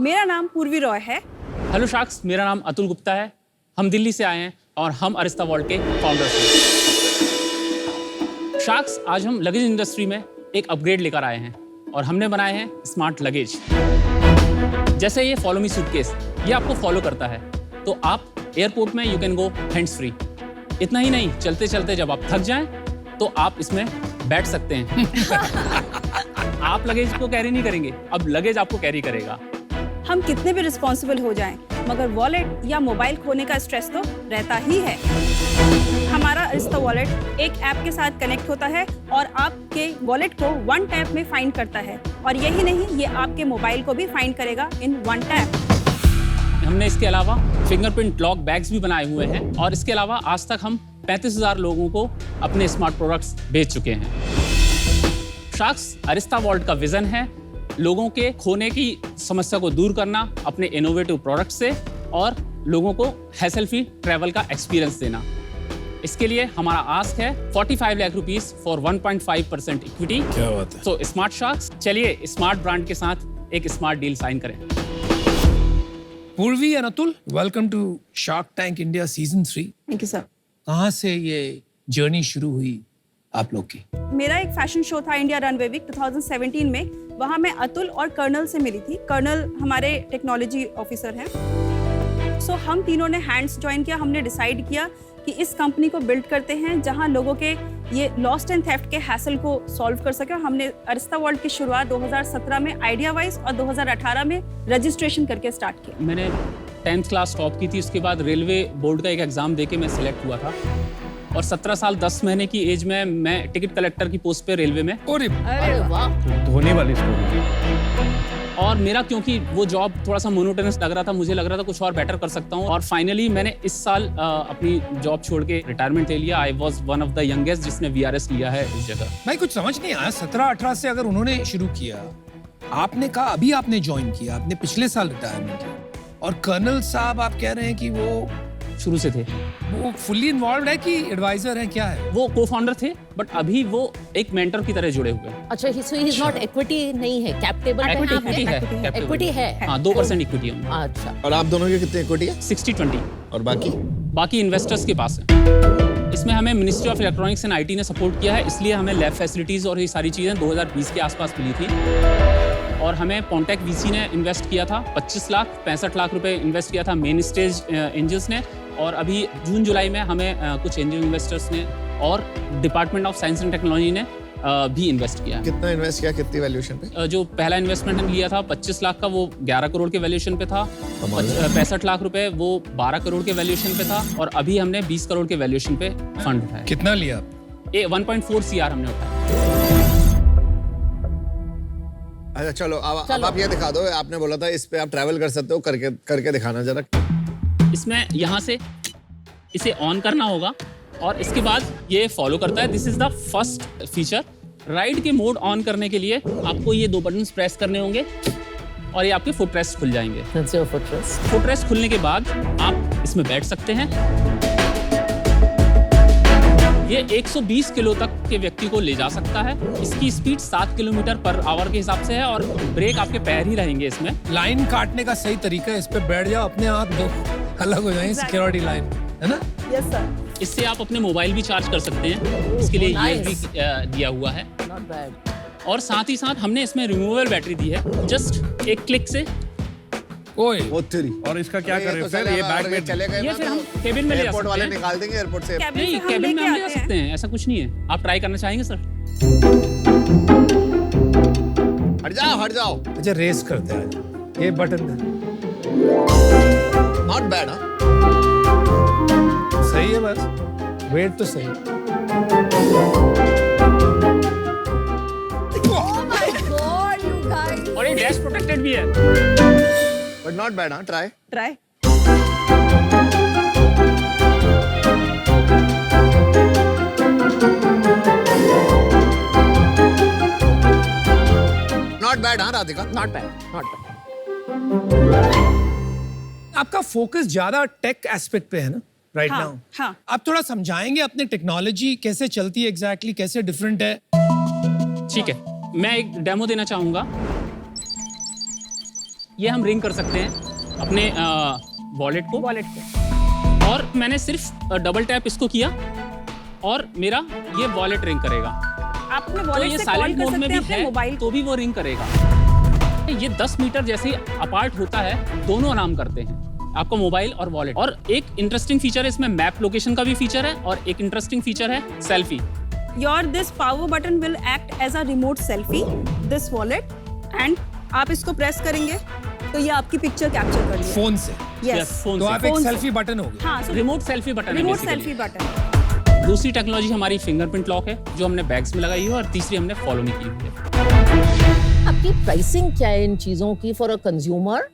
मेरा नाम पूर्वी रॉय है। हेलो शार्क्स, मेरा नाम अतुल गुप्ता है। हम दिल्ली से आए हैं और हम अरिस्ता वॉल्ट के फाउंडर्स हैं। शार्क्स, आज हम लगेज इंडस्ट्री में एक अपग्रेड लेकर आए हैं और हमने बनाए हैं स्मार्ट लगेज। जैसे ये फॉलो मी सूटकेस, ये आपको फॉलो करता है, तो आप एयरपोर्ट में you can go hands free. इतना ही नहीं, चलते चलते जब आप थक जाएं तो आप इसमें बैठ सकते हैं। आप लगेज को कैरी नहीं करेंगे, अब लगेज आपको कैरी करेगा। हम कितने भी रिस्पॉन्सिबल हो जाएं, मगर वॉलेट या मोबाइल खोने का स्ट्रेस तो रहता ही है। हमारा अरिस्ता वॉलेट एक ऐप के साथ कनेक्ट होता है और आपके वॉलेट को वन टैप में फाइंड करता है, और यही नहीं, ये आपके मोबाइल को भी फाइंड करेगा इन वन टैप। हमने इसके अलावा फिंगरप्रिंट लॉक बैग्स भी बनाए हुए हैं और इसके अलावा आज तक हम 35,000 लोगों को अपने स्मार्ट प्रोडक्ट्स बेच चुके हैं। शार्क्स, अरिस्ता वॉल्ट का विजन है लोगों के खोने की समस्या को दूर करना अपने इनोवेटिव प्रोडक्ट से और लोगों को हैसल फ्री ट्रैवल का एक्सपीरियंस देना। इसके लिए हमारा आस्क है 45 लाख रुपीस फॉर 1.5% इक्विटी। क्या बात है। तो स्मार्ट शार्क्स, चलिए स्मार्ट ब्रांड के साथ एक स्मार्ट डील साइन करें। Purvi and Atul, welcome to Shark Tank India season 3। Thank you sir. कहाँ से ये जर्नी शुरू हुई आप लोग की? मेरा एक फैशन शो था इंडिया रनवे वीक 2017 में। वहाँ मैं अतुल और कर्नल से मिली थी। कर्नल हमारे टेक्नोलॉजी ऑफिसर हैं। सो हम तीनों ने हैंड्स ज्वाइन किया। हमने डिसाइड किया कि इस कंपनी को बिल्ड करते हैं जहां लोगों के ये लॉस्ट एंड थेफ्ट के हैसल को सॉल्व कर सके। और हमने अरिस्ता वॉल्ट की शुरुआत 2017 में आइडिया वाइज और 2018 में रजिस्ट्रेशन करके स्टार्ट किया। मैंने 10th क्लास टॉप की थी, उसके बाद रेलवे बोर्ड का एक एग्ज़ाम देके मैं सिलेक्ट हुआ था और 17 साल 10 महीने की एज में मैं टिकट कलेक्टर की पोस्ट पे रेलवे में। अरे वाह, धोने वाली स्टोरी। और मेरा क्योंकि वो जॉब थोड़ा सा मोनोटोनस लग रहा था, मुझे लग रहा था कुछ और बेटर कर सकता हूँ, और फाइनली मैंने इस साल अपनी जॉब छोड़ के रिटायरमेंट ले लिया। I was one of the youngest जिसने VRS लिया है इस जगह। भाई कुछ समझ नहीं आया, 17-18 से अगर उन्होंने शुरू किया, आपने कहा अभी आपने ज्वाइन किया, आपने पिछले साल रिटायरमेंट किया, और कर्नल साहब आप कह रहे हैं कि वो शुरू से थे। वो फुल्ली इन्वॉल्व है कि एडवाइजर है, क्या है? वो को-फाउंडर थे, बट अभी वो एक मेंटर की तरह जुड़े हुए हैं। अच्छा, सो ही इज नॉट इक्विटी नहीं है, कैपिटेबल इक्विटी है, इक्विटी है। हाँ, 2% इक्विटी है उनमें। अच्छा, और आप दोनों की कितनी इक्विटी है? 60-20। और बाकी इन्वेस्टर्स के पास है। इसमें हमें ministry of electronics and IT ने सपोर्ट किया है, इसलिए हमें लैब फैसिलिटीज और ये सारी चीज़ें 2020 के आसपास मिली थी। और हमें पॉन्टेक VC ने इन्वेस्ट किया था 25 लाख, 65 लाख रुपए इन्वेस्ट किया था मेन स्टेज एंजल्स ने, और अभी जून जुलाई में हमें कुछ एंजल इन्वेस्टर्स ने और department of science and technology ने भी इन्वेस्ट किया है। कितना इन्वेस्ट किया, कितनी वैल्यूएशन पे? जो पहला इन्वेस्टमेंट हमने लिया था 25 लाख का, वो 11 करोड़ के वैल्यूएशन पे था। 65 लाख रुपए वो 12 करोड़ के वैल्यूएशन पे था, और अभी हमने 20 करोड़ के वैल्यूएशन पे फंड उठाया। कितना लिया? 1.4 CR हमने उठाया। अच्छा चलो, अब आप ये दिखा दो, आपने बोला था इस पे आप ट्रैवल कर सकते हो, करके दिखाना जरा। इसमें यहाँ से इसे ऑन करना होगा और इसके बाद ये फॉलो करता है। This is the first feature. Ride के मोड ऑन करने के लिए आपको ये 2 बटन्स प्रेस करने होंगे और ये आपके फुट रेस्ट खुल जाएंगे। फुट रेस्ट खुलने के बाद आप इसमें बैठ सकते हैं। ये 120 किलो तक के व्यक्ति को ले जा सकता है। इसकी स्पीड 7 किलोमीटर पर आवर के हिसाब से है, और ब्रेक आपके पैर ही रहेंगे इसमें। लाइन काटने का सही तरीका है, इस पे बैठ जाओ, अपने हाथ दो अलग हो जाएंगे, सिक्योरिटी लाइन है ना? Yes sir. इससे आप अपने मोबाइल भी चार्ज कर सकते हैं, इसके लिए USB दिया हुआ है। Not bad. और साथ ही साथ हमने इसमें रिमूवेबल बैटरी दी है, जस्ट एक क्लिक से। ओए, वो तेरी। और इसका क्या ये करें तो फिर? चले ये अब बैग और में चले गए ये ना, फिर हम तो केबिन में ले जा एयरपोर्ट सकते वाले हैं। निकाल देंगे एयरपोर्ट से। नहीं, हम केबिन में लेके हम ले जा आते हैं। सकते हैं, ऐसा कुछ नहीं है। आप ट्राई करना चाहेंगे सर? हट जाओ। अच्छा रेस करते हैं, ये बटन नॉट बैड। सही है, बस वेट तो सही। Oh my God, you guys. और ये डैश प्रोटेक्टेड भी है। But not bad. हाँ, ट्राई। Not bad. हाँ Radhika, Not bad, not bad. आपका फोकस ज्यादा टेक एस्पेक्ट पे है ना राइट हाँ, नाउ? हाँ। आप थोड़ा समझाएंगे अपने टेक्नोलॉजी कैसे चलती है एग्जैक्टली, कैसे डिफरेंट है? ठीक है, मैं एक डेमो देना चाहूंगा। ये हम रिंग कर सकते हैं अपने वॉलेट को। वॉलेट पे और मैंने सिर्फ डबल टैप इसको किया और मेरा ये वॉलेट रिंग करेगा। आप अपने तो वॉलेट ये से कॉल साइलेंट कर मोड में सकते भी हैं अपने है मोबाइल तो भी वो रिंग करेगा। ये 10 मीटर जैसे ही अपार्ट होता है दोनों आराम करते हैं, आपका मोबाइल और वॉलेट। और एक इंटरेस्टिंग फीचर है इसमें, मैप लोकेशन का भी फीचर है और एक इंटरेस्टिंग फीचर है selfie. Your this power button will act as a remote selfie this wallet, and आप इसको प्रेस करेंगे तो ये आपकी पिक्चर कैप्चर कर लेगा फोन से। यस। फोन तो से। आप एक फोन से। सेल्फी बटन हो गए। हाँ, रिमोट सेल्फी बटन है रिमोट basically। Selfie button. दूसरी टेक्नोलॉजी हमारी फिंगरप्रिंट लॉक है जो हमने बैग्स में लगाई है और तीसरी हमने फॉलो में की हुई है। आपकी प्राइसिंग क्या है इन चीजों की for a consumer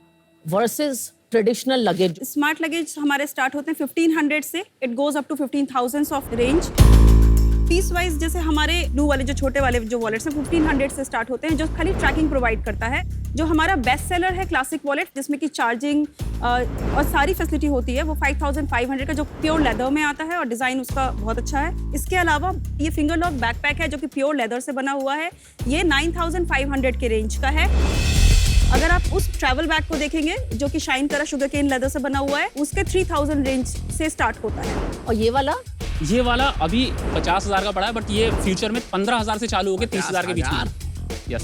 versus traditional luggage? Smart luggage हमारे स्टार्ट होते हैं 1500 से, it goes up to 15,000 of range. Piece wise जैसे हमारे ब्लू वाले जो छोटे वाले जो वॉलेट्स हैं 1500 से स्टार्ट होते हैं, जो खाली ट्रैकिंग प्रोवाइड करता है। जो हमारा बेस्ट सेलर है क्लासिक वॉलेट, जिसमें कि चार्जिंग और सारी फैसिलिटी होती है, वो 5500 का जो प्योर लेदर में आता है और डिज़ाइन उसका बहुत अच्छा है। इसके अलावा ये फिंगर लॉक बैकपैक है जो कि प्योर लेदर से बना हुआ है, ये 9500 के रेंज का है। अगर आप उस ट्रैवल बैग को देखेंगे जो कि शाइन करा शुगर केन लेदर से बना हुआ है, उसके 3000 रेंज से स्टार्ट होता है। और ये वाला ये वाला अभी 50,000 का पड़ा है, बट ये फ्यूचर में 15,000 से चालू होकर 30,000 के बीच में। यस।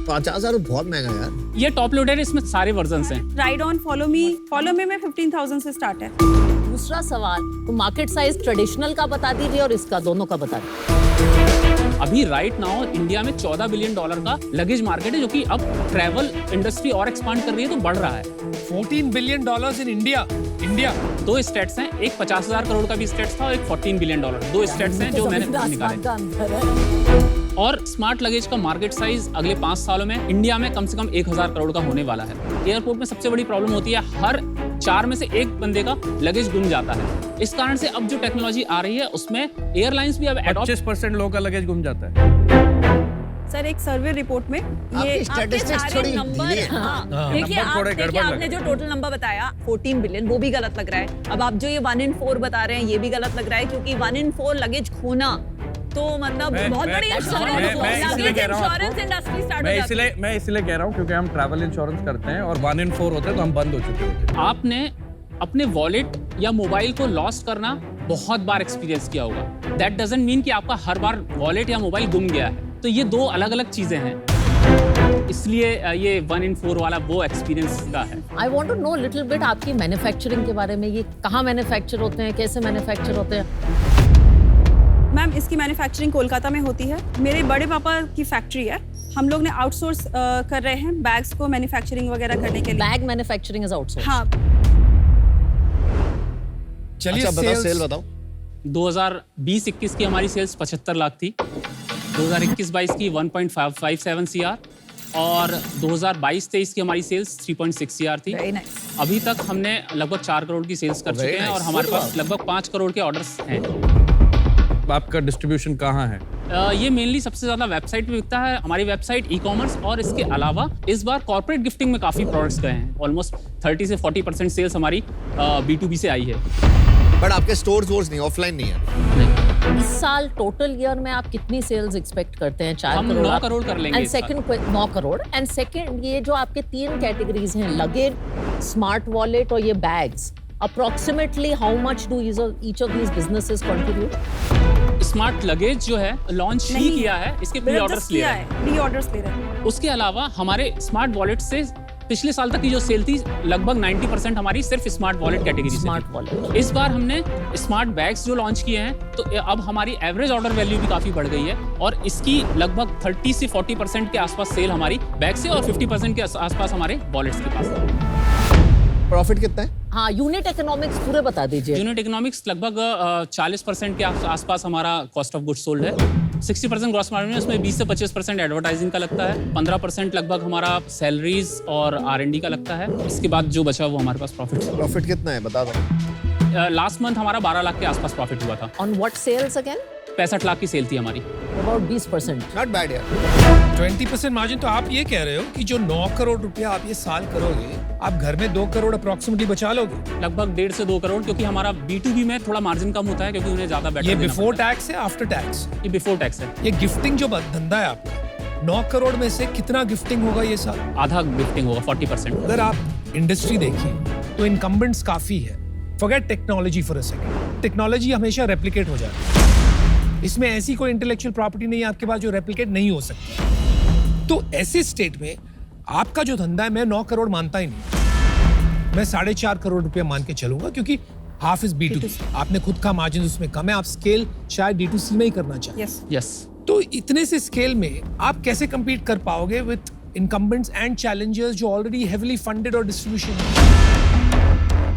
50,000 बहुत महंगा है यार। ये टॉप लोडेड है, इसमें सारे वर्जन्स हैं। राइड ऑन फॉलो मी में 15,000 से स्टार्ट है। दूसरा सवाल, तो मार्केट साइज ट्रेडिशनल का बता दीजिए और इसका, दोनों का बता दीजिए। अभी राइट नाउ इंडिया में $14 बिलियन का लगेज मार्केट है, जो कि अब ट्रैवल इंडस्ट्री और एक्सपांड कर रही है तो बढ़ रहा है। $14 बिलियन इन इंडिया। दो स्टेट्स हैं, एक 50,000 करोड़ का भी स्टेट्स था और एक $14 बिलियन। दो स्टेट्स हैं जो मैंने निकाले। का अंतर है। और स्मार्ट लगेज का मार्केट साइज अगले 5 सालों में इंडिया में कम से कम 1,000 करोड़ का होने वाला है। एयरपोर्ट में सबसे बड़ी प्रॉब्लम होती है, हर 4 में से 1 बंदे का लगेज गुम जाता है। इस कारण से अब जो टेक्नोलॉजी आ रही है उसमें एयरलाइंस भी अब अडॉप्ट 25% लोगों का लगेज गुम जाता है। सर एक सर्वे रिपोर्ट में ये आपकी स्टैटिस्टिक्स थोड़ी ढीली है। देखिए नंबर थोड़े देखिए गड़बड़ लग आपने जो टोटल नंबर बताया 14 बिलियन, वो भी गलत लग रहा है। अब आप जो ये 1 in 4 बता रहे हैं, ये भी गलत लग रहा है, क्योंकि 1 in 4 लगेज खोना तो मतलब बहुत बड़ी मैं इंश्योरेंस इसलिए कह रहा हूँ आपको, इंश्योरेंस इंडस्ट्री स्टार्ट हो जाती है। मैं इसलिए कह रहा हूँ क्योंकि हम ट्रैवल इंश्योरेंस करते हैं और 1 in 4 होते हैं तो हम बंद हो चुके होते हैं। आपने अपने वॉलेट या मोबाइल को लॉस्ट करना बहुत बार एक्सपीरियंस किया होगा। दैट डजंट मीन कि आपका हर बार वॉलेट या मोबाइल गुम गया है। तो ये दो अलग अलग चीजें हैं, इसलिए ये 1 in 4 वाला वो एक्सपीरियंस का है। I want to know little bit आपकी मैन्युफैक्चरिंग के बारे में। ये कहाँ मैन्युफैक्चर होते हैं, कैसे मैन्युफैक्चर होते हैं? मैम इसकी मैन्युफैक्चरिंग कोलकाता में होती है। मेरे बड़े पापा की फैक्ट्री है। हम लोग ने आउटसोर्स कर रहे हैं बैग्स को मैन्युफैक्चरिंग वगैरह करने के लिए। Bag manufacturing is outsource. हाँ। चलिए अच्छा बताओ, sales- सेल बताओ। 2020-21 की हमारी सेल्स 75 लाख थी, 2021-22 की 1.57 CR और 2022-23 की हमारी सेल्स 3.6 CR थी। Very nice. अभी तक हमने लगभग 4 करोड़ की सेल्स कर Very चुके हैं और nice. हमारे पास लगभग 5 करोड़ के ऑर्डर्स हैं। आपका डिस्ट्रीब्यूशन कहाँ है? ये मेनली सबसे ज्यादा वेबसाइट पे बिकता है। हमारी वेबसाइट, ई-कॉमर्स और इसके अलावा इस बार कॉर्पोरेट गिफ्टिंग में काफी प्रोडक्ट्स गए हैं। ऑलमोस्ट 30 से 40% सेल्स हमारी B2B से आई है। बट आपके स्टोर्स नहीं, ऑफलाइन नहीं है। इस साल टोटल ईयर में आप कितनी सेल्स एक्सपेक्ट करते हैं? 4 हम करोड़ 9 करोड़ कर लेंगे एंड इस साल। सेकंड 9 करोड़। एंड सेकंड, ये जो आपके 3 कैटेगरीज हैं, लगेज, स्मार्ट वॉलेट और ये bags, approximately how much do each of these businesses contribute? Smart luggage जो है लॉन्च ही नहीं, किया है, इसके प्री ऑर्डर्स ले रहे हैं। प्री ऑर्डर्स ले रहे हैं। उसके अलावा हमारे स्मार्ट वॉलेट से पिछले साल तक की जो सेल थी लगभग 90% हमारी सिर्फ स्मार्ट वॉलेट कैटेगरी से स्मार्ट थी। वॉलेट। इस बार हमने स्मार्ट बैग्स जो लॉन्च किए हैं, तो अब हमारी एवरेज ऑर्डर वैल्यू भी काफी बढ़ गई है और इसकी लगभग 30 से 40% के आसपास सेल हमारी बैग से और 50% के आसपास हमारे वॉलेट्स के पास है। प्रॉफिट कितना है? हाँ, यूनिट इकोनॉमिक्स पूरे बता दीजिए। यूनिट इकोनॉमिक्स लगभग 40% के आसपास हमारा कॉस्ट ऑफ गुड्स सोल्ड है। 60% ग्रॉस मार्जिन है, उसमें 20 से 25% एडवर्टाइजिंग का लगता है, 15% लगभग हमारा सैलरीज और R&D का लगता है। इसके बाद जो बचा वो हमारे पास प्रॉफिट है। प्रॉफिट कितना है बता दो। लास्ट मंथ हमारा 12 लाख के आसपास प्रॉफिट हुआ था। On what sales again? 65 lakh की सेल थी हमारी। अबाउट 20%। नॉट बैड यार। 20% मार्जिन। तो आप ये कह रहे हो कि जो 9 करोड़ रुपया आप ये साल करोगे, आप घर में 2 करोड़ अप्रोक्सीमेटली बचा लोगे? लगभग 1.5 से 2 करोड़, क्योंकि हमारा B2B में थोड़ा मार्जिन कम होता है क्योंकि उन्हें ज्यादा बेटर ये देना बिफोर पड़ता टैक्स है आफ्टर टैक्स? है। ये बिफोर टैक्स है। ये गिफ्टिंग जो धंधा है आपका, 9 करोड़ में से कितना गिफ्टिंग होगा ये साल? आधा गिफ्टिंग होगा 40%। अगर आप इंडस्ट्री देखिए तो इनकम्बेंट्स काफी है। Forget technology for a second. Technology हमेशा रेप्लिकेट हो जाती है, इसमें ऐसी कोई इंटेलेक्चुअल प्रॉपर्टी नहीं है आपके पास जो रेप्लिकेट नहीं हो सकती। तो ऐसे स्टेट में आपका जो धंधा है, मैं 9 करोड़ मानता ही नहीं, मैं 4.5 करोड़ रुपया मान के चलूंगा, क्योंकि हाफ इज B2C। आपने खुद का मार्जिन उसमें कम है, आप स्केल शायद D2C में ही करना चाहिए। यस। तो इतने से स्केल में आप कैसे compete कर पाओगे with incumbents and challengers जो already heavily funded और distribution?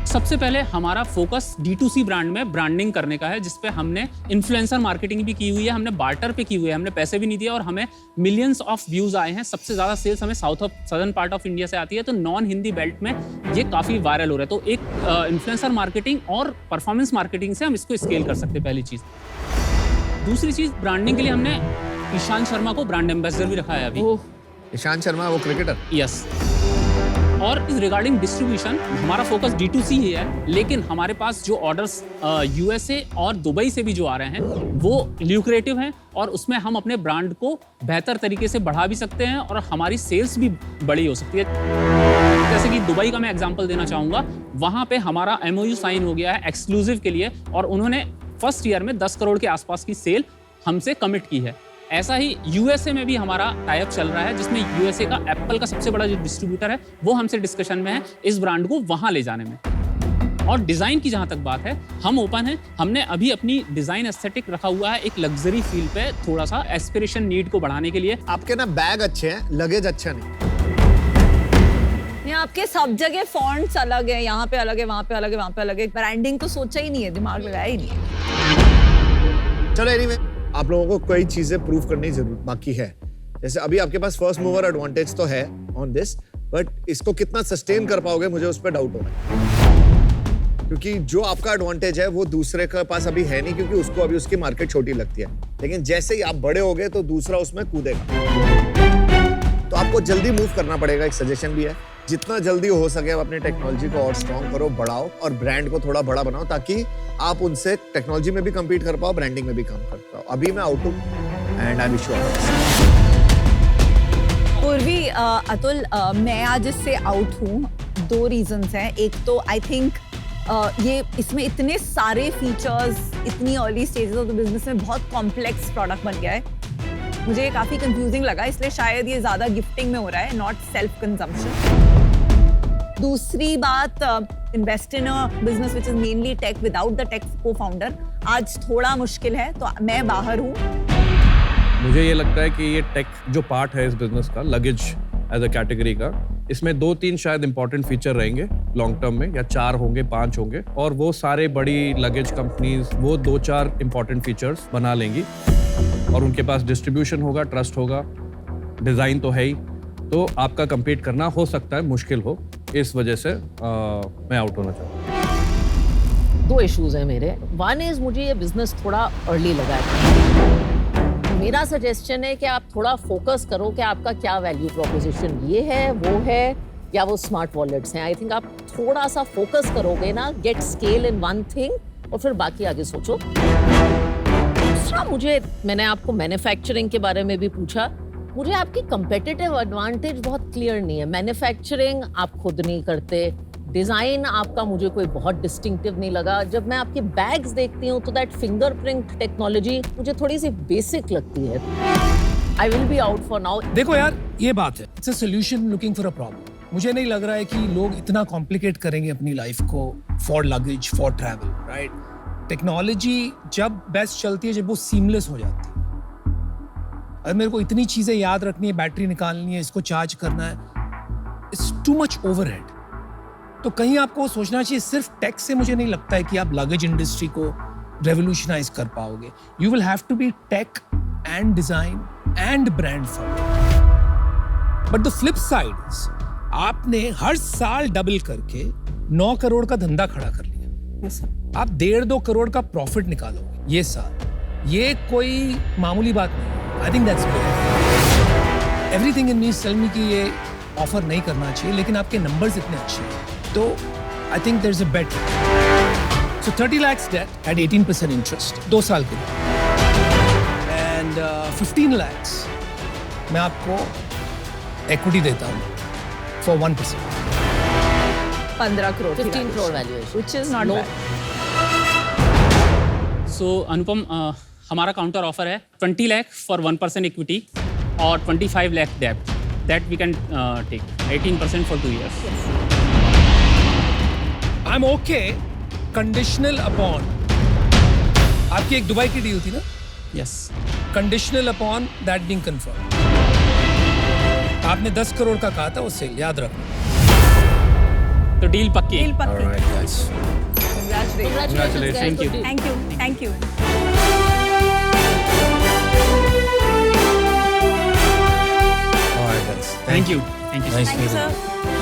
सबसे पहले हमारा फोकस D2C ब्रांड में ब्रांडिंग करने का है, जिसपे हमने इन्फ्लुएंसर मार्केटिंग भी की हुई है, हमने बार्टर पे की हुई है, हमने पैसे भी नहीं दिए और हमें मिलियंस ऑफ व्यूज आए हैं। सबसे ज्यादा सेल्स हमें सदर्न पार्ट ऑफ इंडिया से आती है, तो नॉन हिंदी बेल्ट में ये काफी वायरल हो रहा है। तो एक इन्फ्लुएंसर मार्केटिंग और परफॉर्मेंस मार्केटिंग से हम इसको स्केल कर सकते हैं, पहली चीज। दूसरी चीज, ब्रांडिंग के लिए हमने ईशांत शर्मा को ब्रांड एम्बेसडर भी रखा है अभी। ईशांत शर्मा वो क्रिकेटर? यस। और इस रिगार्डिंग डिस्ट्रीब्यूशन हमारा फोकस D2C ही है, लेकिन हमारे पास जो ऑर्डर्स USA और दुबई से भी जो आ रहे हैं वो ल्यूक्रेटिव हैं और उसमें हम अपने ब्रांड को बेहतर तरीके से बढ़ा भी सकते हैं और हमारी सेल्स भी बड़ी हो सकती है। जैसे कि दुबई का मैं एग्जांपल देना चाहूँगा, वहाँ पे हमारा MOU साइन हो गया है एक्सक्लूसिव के लिए और उन्होंने फर्स्ट ईयर में 10 करोड़ के आसपास की सेल हमसे कमिट की है। ऐसा ही USA में भी हमारा टाई अप चल रहा है, जिसमें USA का एप्पल का सबसे बड़ा जो डिस्ट्रीब्यूटर है वो हमसे डिस्कशन में है इस ब्रांड को वहां ले जाने में। और डिजाइन की जहां तक बात है, हम ओपन हैं। हमने अभी अपनी डिजाइन एस्थेटिक रखा हुआ है एक लग्जरी फील पे, थोड़ा सा एस्पिरेशन नीड को बढ़ाने के लिए। आपके ना बैग अच्छे हैं, लगेज अच्छा नहीं। ये आपके सब जगह फॉन्ट्स अलग है, यहाँ पे अलग है, वहाँ पे अलग है, वहाँ पे अलग है। ब्रांडिंग तो सोचा ही नहीं है, दिमाग लगाया ही नहीं है। चलो एनीवे, आप लोगों को कई चीजें प्रूव करने की जरूरत बाकी है। जैसे अभी आपके पास फर्स्ट मूवर एडवांटेज तो है ऑन दिस, बट इसको कितना सस्टेन कर पाओगे मुझे उस पर डाउट हो रहा है, क्योंकि जो आपका एडवांटेज है वो दूसरे के पास अभी है नहीं, क्योंकि उसको अभी उसकी मार्केट छोटी लगती है। लेकिन जैसे ही आप बड़े हो गए तो दूसरा उसमें कूदेगा, तो आपको जल्दी मूव करना पड़ेगा। एक सजेशन भी है, जितना जल्दी हो सके आप अपनी टेक्नोलॉजी को और स्ट्रॉन्ग करो, बढ़ाओ और ब्रांड को थोड़ा बड़ा बनाओ, ताकि आप उनसे टेक्नोलॉजी में भी compete कर पाओ, ब्रांडिंग में भी काम कर पाओ। अभी मैं आउट हूँ and I wish you all the best. पूर्वी, अतुल, मैं आज इससे आउट हूँ। 2 रीजंस हैं। एक तो आई थिंक ये इसमें इतने सारे फीचर्स इतनी early stages of the business में बहुत कॉम्प्लेक्स प्रोडक्ट बन गया है। मुझे ये काफी कंफ्यूजिंग लगा, इसलिए शायद ये ज्यादा गिफ्टिंग में हो रहा है, नॉट सेल्फ कंजम्पशन। दूसरी बात, invest in a business which is mainly tech without the tech cofounder आज थोड़ा मुश्किल है, तो मैं बाहर हूँ। मुझे ये लगता है कि ये टेक जो पार्ट है इस बिजनेस का, लगेज एज अ कैटेगरी का, इसमें 2-3 शायद इंपॉर्टेंट फीचर रहेंगे लॉन्ग टर्म में, या 4 होंगे, 5 होंगे, और वो सारे बड़ी लगेज कंपनीज वो 2-4 इंपॉर्टेंट फीचर्स बना लेंगी और उनके पास डिस्ट्रीब्यूशन होगा, ट्रस्ट होगा, डिजाइन तो है ही, तो आपका compete करना हो सकता है मुश्किल हो। इस वजह से मैं आउट होना चाहता हूँ। 2 इश्यूज हैं मेरे। 1 इज मुझे ये बिजनेस थोड़ा अर्ली लगा है। मेरा सजेशन है कि आप थोड़ा फोकस करो कि आपका क्या वैल्यू प्रोपोजिशन ये है, वो है, या वो स्मार्ट वॉलेट्स हैं। आई थिंक आप थोड़ा सा फोकस करोगे ना, get scale in one thing और फिर बाकी आगे सोचो। दूसरा, मैंने आपको मैन्युफैक्चरिंग के बारे में भी पूछा, मुझे आपकी कंपेटिटिव एडवांटेज बहुत क्लियर नहीं है। मैन्युफैक्चरिंग आप खुद नहीं करते, डिजाइन आपका मुझे कोई बहुत डिस्टिंक्टिव नहीं लगा। जब मैं आपके बैग्स देखती हूँ तो दैट फिंगरप्रिंट टेक्नोलॉजी मुझे थोड़ी सी बेसिक लगती है। I will be out for now. देखो यार, ये बात है, it's a solution looking for a problem. मुझे नहीं लग रहा है कि लोग इतना कॉम्प्लिकेट करेंगे अपनी लाइफ को for luggage, for travel, right? Technology जब बेस्ट चलती है जब वो सीमलेस हो जाती है। अगर मेरे को इतनी चीजें याद रखनी है, बैटरी निकालनी है, इसको चार्ज करना है, इट्स टू मच ओवरहेड। तो कहीं आपको सोचना चाहिए, सिर्फ टेक से मुझे नहीं लगता है कि आप लगेज इंडस्ट्री को रेवोल्यूशनाइज कर पाओगे। You will have to be tech and design and brand for. But the flip side is, आपने हर साल डबल करके 9 करोड़ का धंधा खड़ा कर लिया। आप 1.5-2 करोड़ का प्रॉफिट निकालोगे ये साल। ये कोई मामूली बात नहीं। I think that's good. Everything in me tell me कि ये ऑफर नहीं करना चाहिए, लेकिन आपके नंबर्स इतने अच्छे हैं तो I think there is a bet. So 30 lakhs debt at 18% interest 2 साल के लिए, एंड 15 lakhs मैं आपको equity देता हूँ for 1%. 15 crore. 15 crore valuation. Which is not No. bad. सो अनुपम हमारा काउंटर ऑफर है 20 लाख फॉर 1% इक्विटी और 25 लाख डेब्ट that we can take 18% for 2 years. I'm okay conditional upon. आपकी एक दुबई की डील थी ना? Yes Conditional upon that being confirmed. आपने 10 करोड़ का कहा था उससे याद रखना. तो डील पक्की. डील पक्की. guys. Congratulations. Congratulations, guys. Thank you. Good deal. Thank you. All right, guys. Thank you. Nice thank you meeting you. Sir.